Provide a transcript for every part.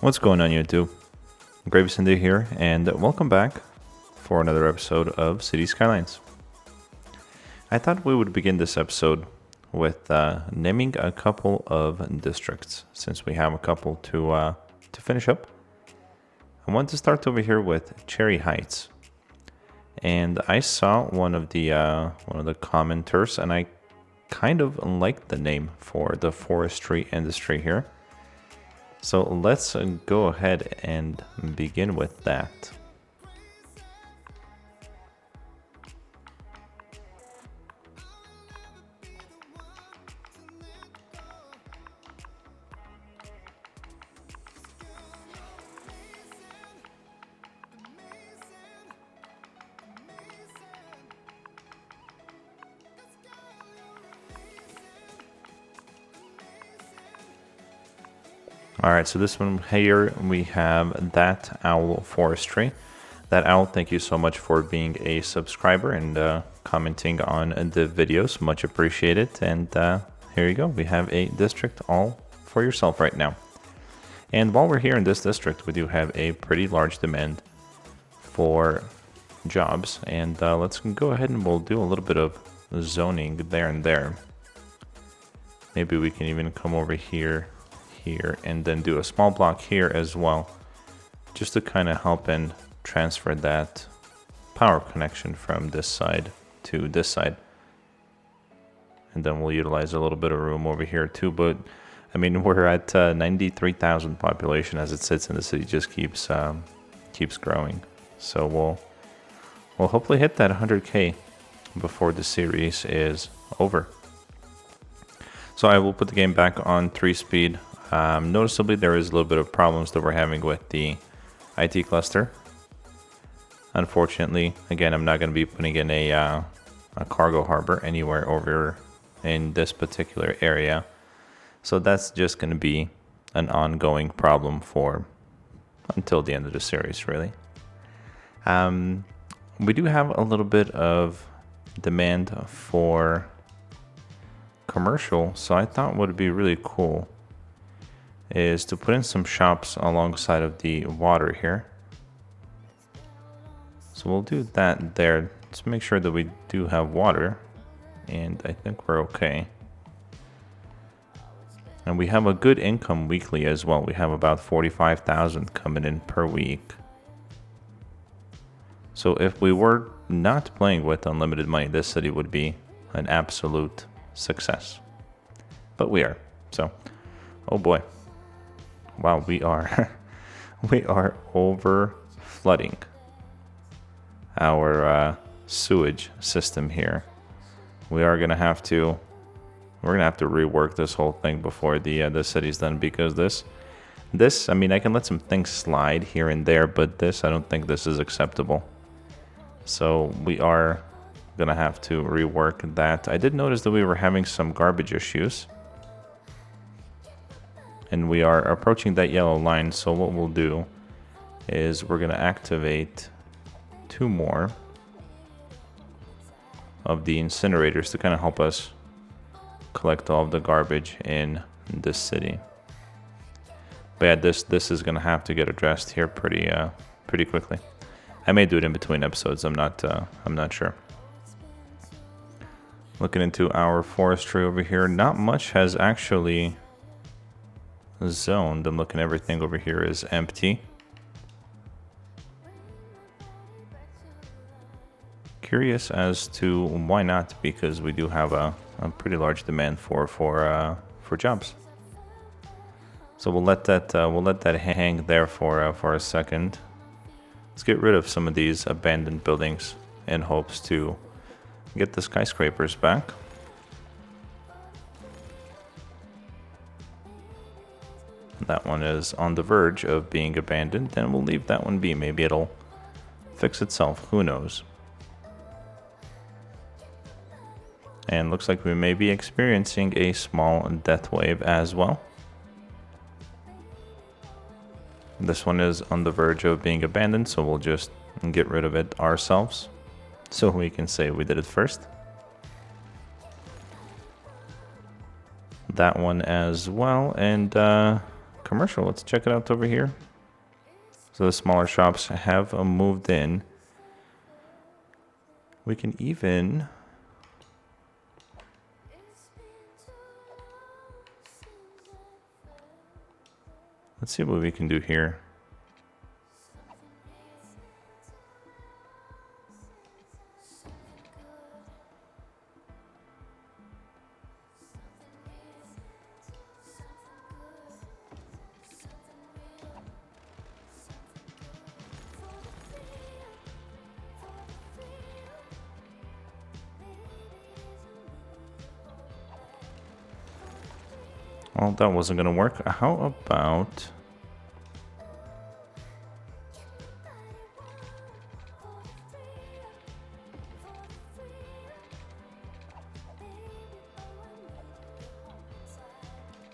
What's going on, YouTube? GraveCinder here, and welcome back for another episode of Cities Skylines. I thought we would begin this episode with naming a couple of districts, since we have a couple to finish up. I want to start over here with Cherry Heights, and I saw one of the commenters, and I kind of liked the name for the forestry industry here. So let's go ahead and begin with that. Alright, so this one here, we have That Owl Forestry. That Owl, thank you so much for being a subscriber and commenting on the videos. Much appreciated. And here you go. We have a district all for yourself right now. And while we're here in this district, we do have a pretty large demand for jobs. And let's go ahead and we'll do a little bit of zoning there and there. Maybe we can even come over here and then do a small block here as well, just to kind of help and transfer that power connection from this side to this side. And then we'll utilize a little bit of room over here too, but I mean, we're at 93,000 population as it sits in the city, just keeps growing. So we'll hopefully hit that 100K before the series is over. So I will put the game back on 3-speed. Noticeably, there is a little bit of problems that we're having with the IT cluster. Unfortunately, again, I'm not going to be putting in a cargo harbor anywhere over in this particular area. So that's just going to be an ongoing problem for until the end of the series, really. We do have a little bit of demand for commercial, so I thought what would be really cool is to put in some shops alongside of the water here. So we'll do that there. Let's make sure that we do have water, and I think we're okay. And we have a good income weekly as well. We have about 45,000 coming in per week. So if we were not playing with unlimited money, this city would be an absolute success. But we are. So, oh boy. Wow, we are over flooding our sewage system here. We're gonna have to rework this whole thing before the city's done, because this I mean, I can let some things slide here and there, but I don't think this is acceptable. So we are gonna have to rework that. I did notice that we were having some garbage issues, and we are approaching that yellow line. So what we'll do is we're going to activate 2 more of the incinerators to kind of help us collect all of the garbage in this city. But yeah, this is going to have to get addressed here pretty quickly. I may do it in between episodes. I'm not sure. Looking into our forestry over here, not much has actually zoned. I'm looking, everything over here is empty. Curious as to why not, because we do have a pretty large demand for jobs. So we'll let that hang there for a second. Let's get rid of some of these abandoned buildings in hopes to get the skyscrapers back. That one is on the verge of being abandoned, and we'll leave that one be. Maybe it'll fix itself. Who knows? And looks like we may be experiencing a small death wave as well. This one is on the verge of being abandoned, so we'll just get rid of it ourselves, so we can say we did it first. That one as well, and commercial. Let's check it out over here. So the smaller shops have moved in. We can even... Let's see what we can do here. Well, that wasn't gonna work. How about...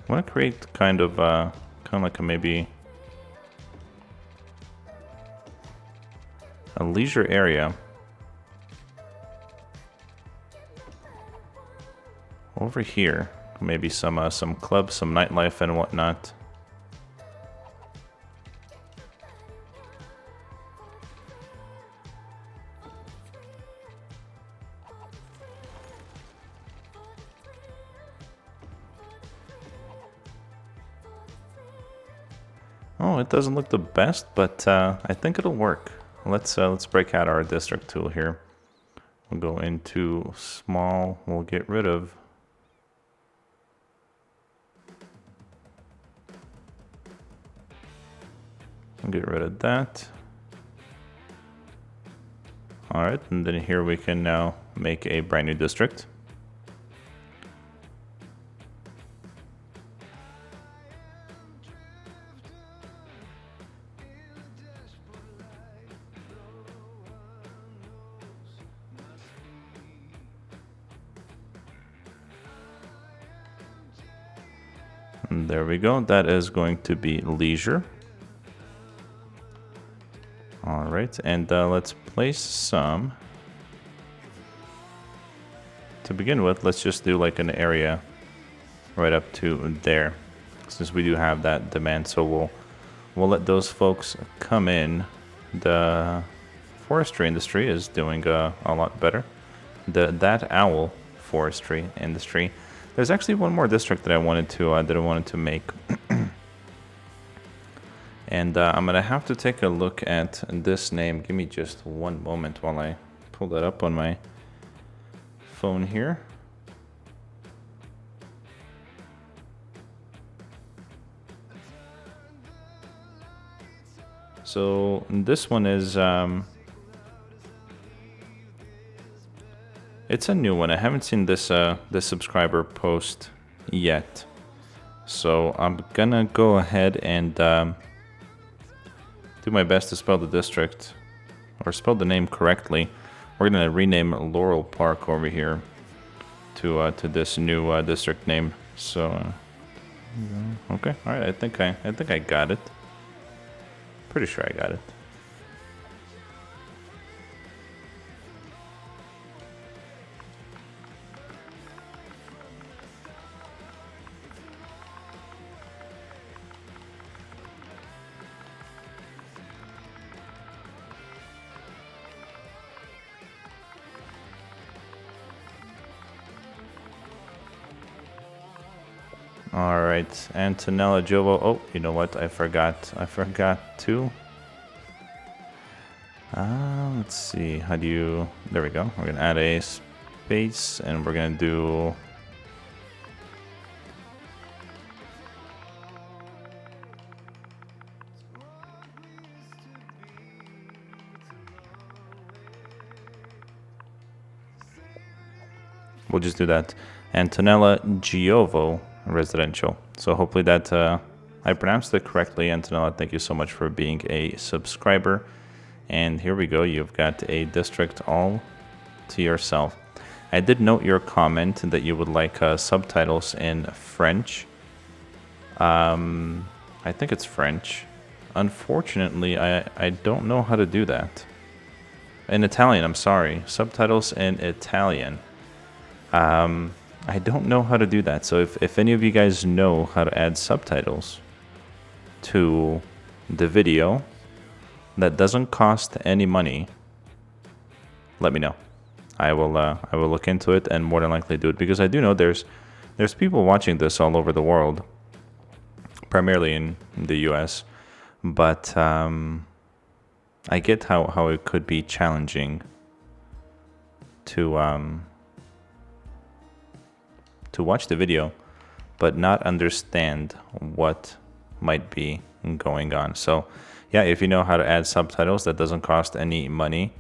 I want to create kind of like a maybe a leisure area over here. Maybe some clubs, some nightlife and whatnot. Oh, it doesn't look the best, but I think it'll work. Let's break out our district tool here. We'll go into small. We'll get rid of. We'll get rid of that. All right, and then here we can now make a brand new district. And there we go. That is going to be leisure. All right, and let's place some. To begin with, let's just do like an area right up to there, since we do have that demand. So we'll let those folks come in. The forestry industry is doing a lot better. That owl forestry industry. There's actually one more district that I wanted to make. And I'm gonna have to take a look at this name. Give me just one moment while I pull that up on my phone here. So this one is it's a new one. I haven't seen this subscriber post yet, so I'm gonna go ahead and do my best to spell the district, or spell the name correctly. We're gonna rename Laurel Park over here to this new district name. So, okay, all right. I think I got it. Pretty sure I got it. All right, Antonella Jovo. Oh, you know what? I forgot to. Let's see. How do you? There we go. We're gonna add a space, and we're gonna do. We'll just do that. Antonella Giovo Residential. So hopefully that I pronounced it correctly. Antonella, thank you so much for being a subscriber. And here we go. You've got a district all to yourself. I did note your comment that you would like subtitles in French. I think it's French. Unfortunately, I don't know how to do that. In Italian, I'm sorry. Subtitles in Italian. I don't know how to do that. So if any of you guys know how to add subtitles, to the video that doesn't cost any money, let me know. I will look into it and more than likely do it, because I do know there's people watching this all over the world, primarily in the US, but I get how it could be challenging to watch the video but not understand what might be going on. So yeah, if you know how to add subtitles that doesn't cost any money,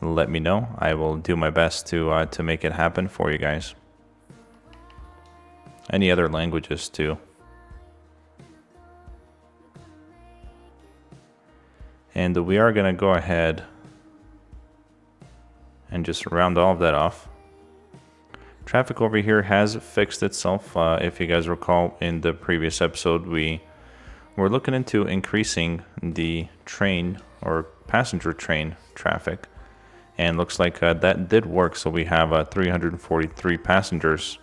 let me know. I will do my best to make it happen for you guys. Any other languages too. And we are gonna go ahead and just round all of that off. Traffic over here has fixed itself. If you guys recall, in the previous episode, we were looking into increasing the train or passenger train traffic, and looks like that did work. So we have 343 passengers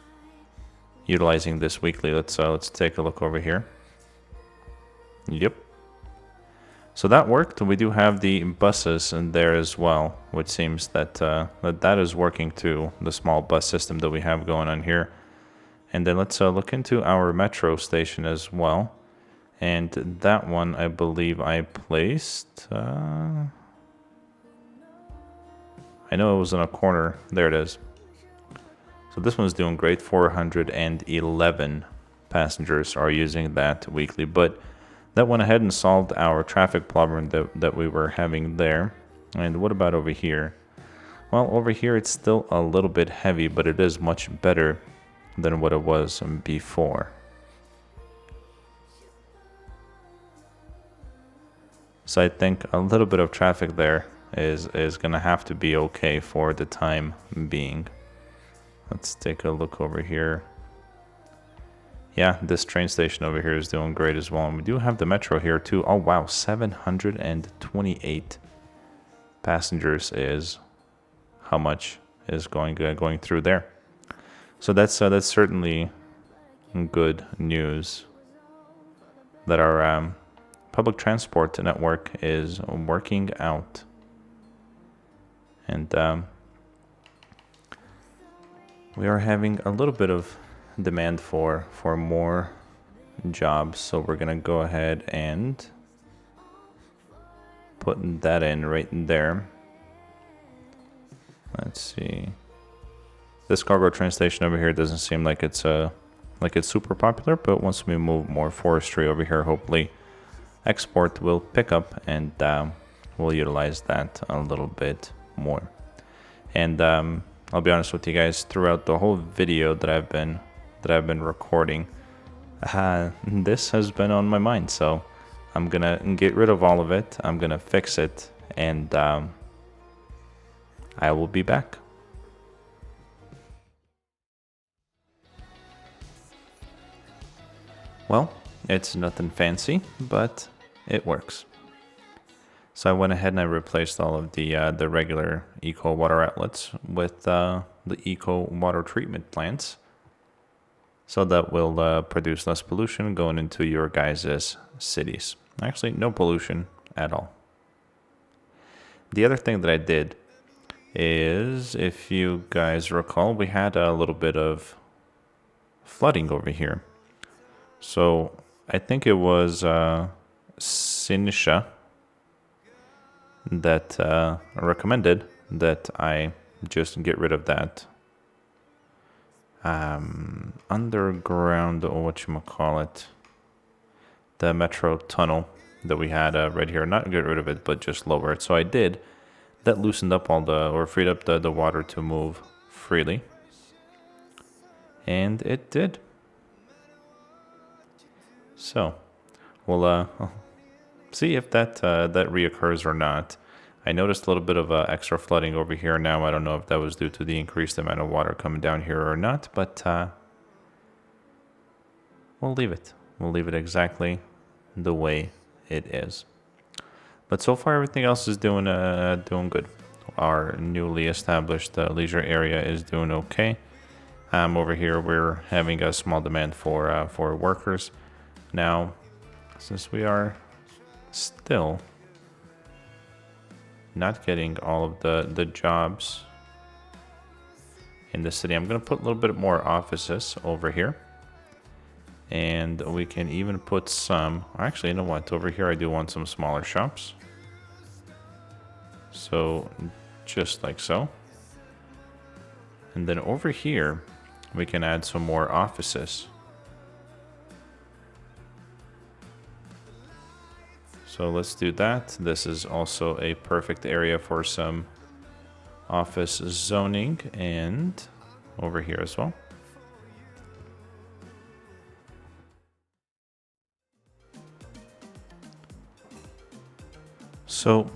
utilizing this weekly. Let's take a look over here. Yep. So that worked. We do have the buses in there as well, which seems that that is working too, the small bus system that we have going on here. And then let's look into our metro station as well. And that one, I believe I placed... I know it was in a corner. There it is. So this one's doing great. 411 passengers are using that weekly, but that went ahead and solved our traffic problem that we were having there. And what about over here? Well, over here it's still a little bit heavy, but it is much better than what it was before. So I think a little bit of traffic there is gonna have to be okay for the time being. Let's take a look over here. Yeah, this train station over here is doing great as well. And we do have the metro here too. Oh wow, 728 passengers is how much is going through there. So that's certainly good news that our public transport network is working out. And we are having a little bit of demand for more jobs, so we're gonna go ahead and put that in right there. Let's see. This cargo train station over here doesn't seem like it's super popular, but once we move more forestry over here, hopefully export will pick up, and we'll utilize that a little bit more. And I'll be honest with you guys, throughout the whole video that I've been recording, this has been on my mind, so I'm gonna get rid of all of it. I'm gonna fix it, and I will be back. Well, it's nothing fancy, but it works. So I went ahead and I replaced all of the regular eco water outlets with the eco water treatment plants, so that will produce less pollution going into your guys' cities. Actually, no pollution at all. The other thing that I did is, if you guys recall, we had a little bit of flooding over here. So I think it was Sinisha that recommended that I just get rid of that underground, or whatchamacallit, the metro tunnel that we had right here. Not get rid of it, but just lower it. So I did. That loosened up or freed up the water to move freely. And it did. So we'll see if that reoccurs or not. I noticed a little bit of extra flooding over here now. I don't know if that was due to the increased amount of water coming down here or not, but we'll leave it. We'll leave it exactly the way it is. But so far, everything else is doing good. Our newly established leisure area is doing okay. Over here, we're having a small demand for workers. Now, since we are still not getting all of the jobs in the city, I'm gonna put a little bit more offices over here. And we can even put some, actually, you know what, over here I do want some smaller shops. So just like so. And then over here, we can add some more offices. So let's do that. This is also a perfect area for some office zoning, and over here as well. So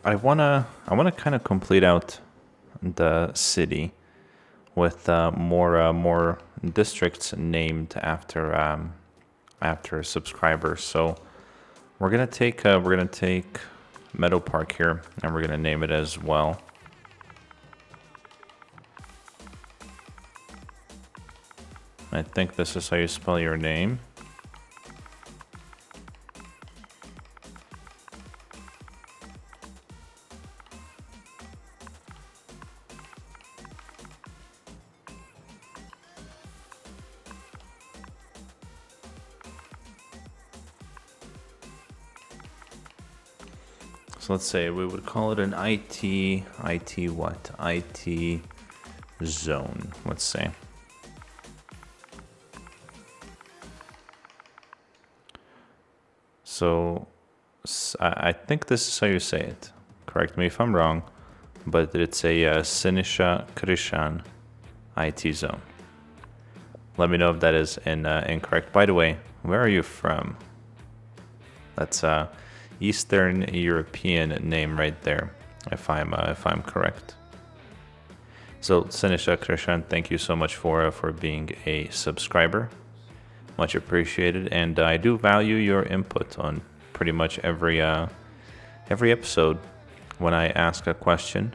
I wanna kind of complete out the city with more districts named after subscribers. So we're gonna take Meadow Park here, and we're gonna name it as well. I think this is how you spell your name. So let's say we would call it an IT what? IT zone, let's say. So I think this is how you say it. Correct me if I'm wrong, but it's a Sinisha Krishan IT zone. Let me know if that is incorrect. By the way, where are you from? That's Eastern European name right there, if I'm correct. So Sinisha Krishan, thank you so much for being a subscriber. Much appreciated, and I do value your input on pretty much every episode. When I ask a question,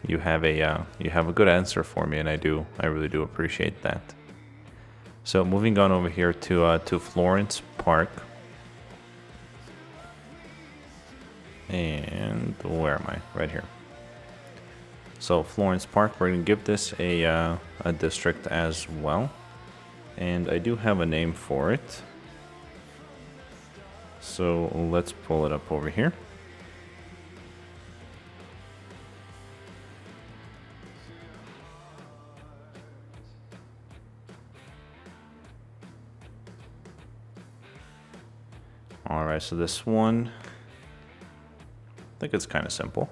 you have a good answer for me, and I really do appreciate that. So moving on over here to Florence Park, and where am I? Right here. So Florence Park, we're gonna give this a district as well. And I do have a name for it. So let's pull it up over here. All right, so this one, I think it's kind of simple.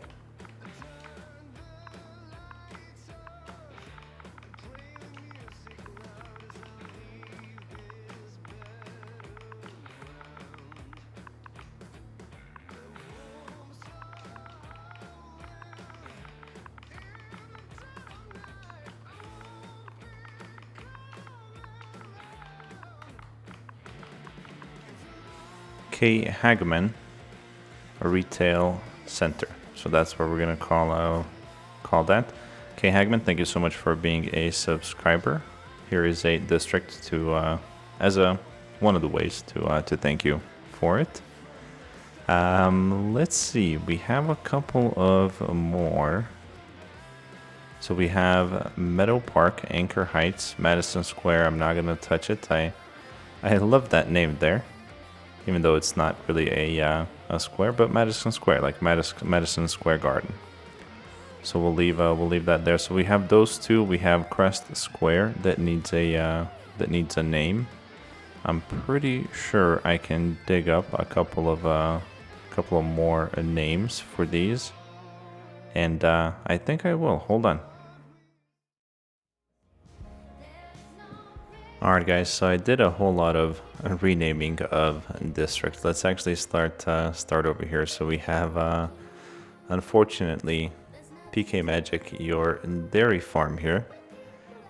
K. Hagman, a retail center. So that's what we're gonna call that. K. Hagman, thank you so much for being a subscriber. Here is a district to as one of the ways to thank you for it. Let's see, we have a couple of more. So we have Meadow Park, Anchor Heights, Madison Square. I'm not gonna touch it. I love that name there, even though it's not really a square, but Madison Square, like Madison Square Garden. So we'll leave that there. So we have those two. We have Crest Square that needs a name. I'm pretty sure I can dig up a couple of more names for these, and I think I will. Hold on. Alright guys, so I did a whole lot of renaming of districts. Let's actually start over here. So we have, unfortunately, PK Magic, your dairy farm here,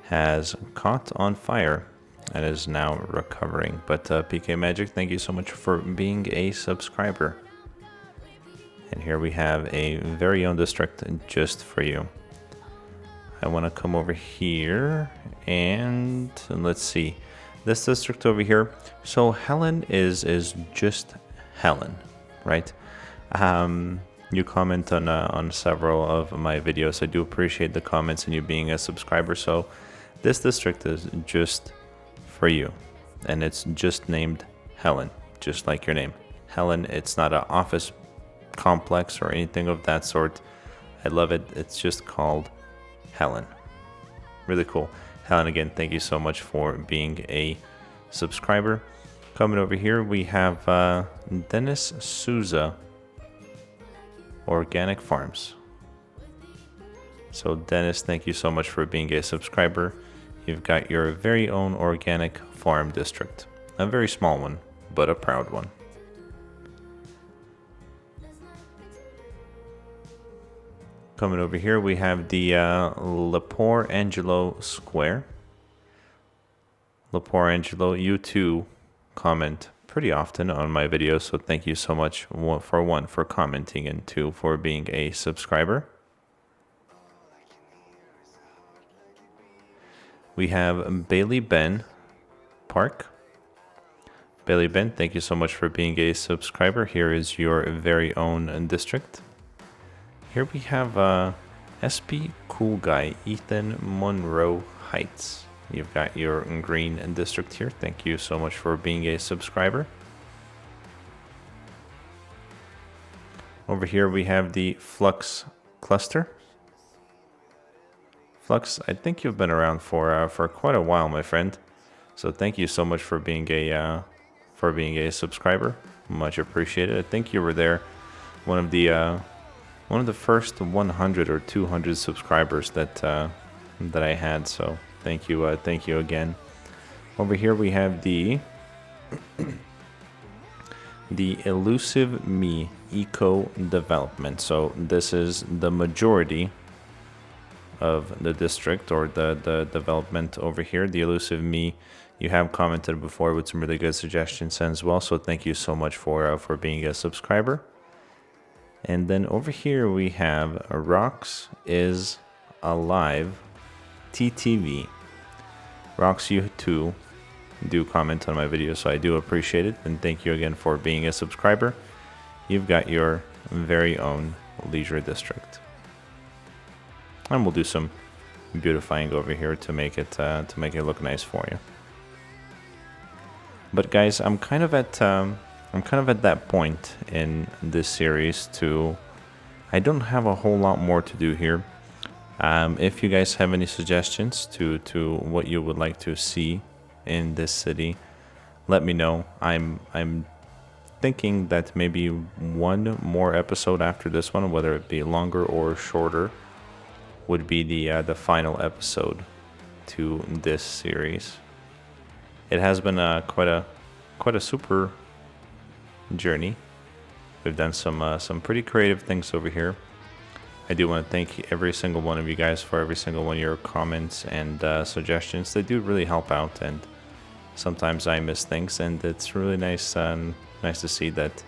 has caught on fire and is now recovering. But PK Magic, thank you so much for being a subscriber. And here we have a very own district just for you. I want to come over here and let's see. This district over here. So Helen is just Helen, right? You comment on several of my videos. I do appreciate the comments and you being a subscriber. So this district is just for you, and it's just named Helen, just like your name, Helen. It's not an office complex or anything of that sort. I love it. It's just called Helen. Really cool. Helen, again, thank you so much for being a subscriber. Coming over here, we have Dennis Souza, Organic Farms. So Dennis, thank you so much for being a subscriber. You've got your very own organic farm district. A very small one, but a proud one. Coming over here, we have the Lepore Angelo Square. Lepore Angelo, you too comment pretty often on my videos, so thank you so much for commenting, and two, for being a subscriber. We have Bailey Ben Park. Bailey Ben, thank you so much for being a subscriber. Here is your very own district. Here we have SP Cool Guy, Ethan Monroe Heights. You've got your green district here. Thank you so much for being a subscriber. Over here we have the Flux Cluster. Flux, I think you've been around for quite a while, my friend. So thank you so much for being a subscriber. Much appreciated. I think you were there, one of the first 100 or 200 subscribers that I had. So thank you again. Over here we have the Elusive Me Eco Development. So this is the majority of the district, or the development over here. The Elusive Me, you have commented before with some really good suggestions as well. So thank you so much for being a subscriber. And then over here we have Rocks is Alive TTV. Rocks, you too do comment on my videos, so I do appreciate it. And thank you again for being a subscriber. You've got your very own leisure district. And we'll do some beautifying over here to make it look nice for you. But guys, I'm kind of at that point in this series I don't have a whole lot more to do here. If you guys have any suggestions to what you would like to see in this city, let me know. I'm thinking that maybe one more episode after this one, whether it be longer or shorter, would be the final episode to this series. It has been quite a super journey. We've done some pretty creative things over here. I do want to thank every single one of you guys for every single one of your comments and suggestions. They do really help out, and sometimes I miss things, and it's really nice to see that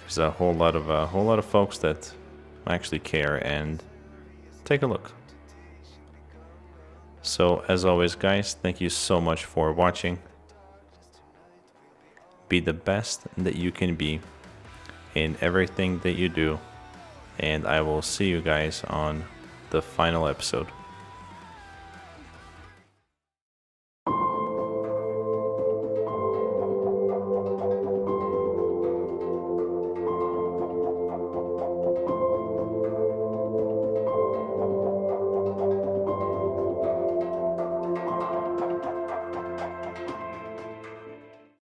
there's a whole lot of folks that actually care and take a look. So as always, guys, thank you so much for watching. Be the best that you can be in everything that you do, and I will see you guys on the final episode.